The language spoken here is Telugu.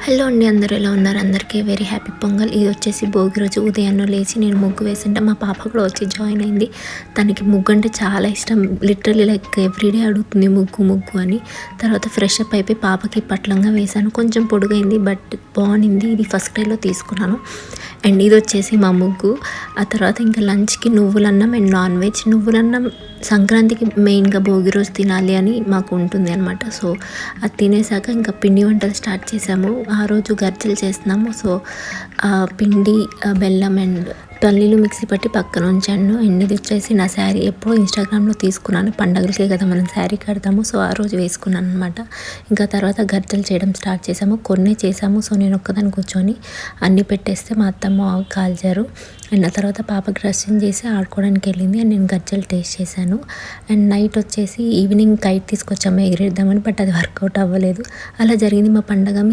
హలో అండి, అందరూ ఎలా ఉన్నారు? అందరికీ వెరీ హ్యాపీ పొంగల్. ఇది వచ్చేసి భోగి రోజు ఉదయాన్నే లేచి నేను ముగ్గు వేసింటే మా పాప కూడా వచ్చి జాయిన్ అయింది. తనకి ముగ్గు అంటే చాలా ఇష్టం. లిటరలీ లైక్ ఎవ్రీడే అడుగుతుంది ముగ్గు ముగ్గు అని. తర్వాత ఫ్రెష్ అప్ అయిపోయి పాపకి పట్లంగా వేశాను. కొంచెం పొడుగైంది బట్ బాగుంది. ఇది ఫస్ట్ క్రైలో తీసుకున్నాను. అండ్ ఇది వచ్చేసి మా ముగ్గు. ఆ తర్వాత ఇంకా లంచ్కి నువ్వులన్నం అండ్ నాన్ వెజ్. నువ్వులన్నం సంక్రాంతికి మెయిన్గా భోగి రోజు తినాలి అని మాకు ఉంటుంది అనమాట. సో అది తినేసాక ఇంకా పిండి వంటలు స్టార్ట్ చేసాము. ఆ రోజు గర్జలు చేస్తున్నాము. సో పిండి, బెల్లం అండ్ పల్లీలు మిక్సీ పట్టి పక్కన ఉంచాను. అండ్ ఇది వచ్చేసి నా శారీ ఎప్పుడో ఇన్స్టాగ్రామ్లో తీసుకున్నాను. పండగలకే కదా మనం శారీ కడతాము. సో ఆ రోజు వేసుకున్నాను అనమాట. ఇంకా తర్వాత గర్జలు చేయడం స్టార్ట్ చేసాము. కొన్ని చేసాము. సో నేను ఒక్కదాన్ని కూర్చొని అన్నీ పెట్టేస్తే మా అత్తమ్మ కాల్చారు. అండ్ ఆ తర్వాత పాపకి డ్రెస్సింగ్ చేసి ఆడుకోవడానికి వెళ్ళింది. అండ్ నేను గజ్జలు టేస్ట్ చేశాను. అండ్ నైట్ వచ్చేసి ఈవినింగ్ కైట్ తీసుకొచ్చాము ఎగిరేద్దామని. బట్ అది వర్కౌట్ అవ్వలేదు. అలా జరిగింది మా పండగ.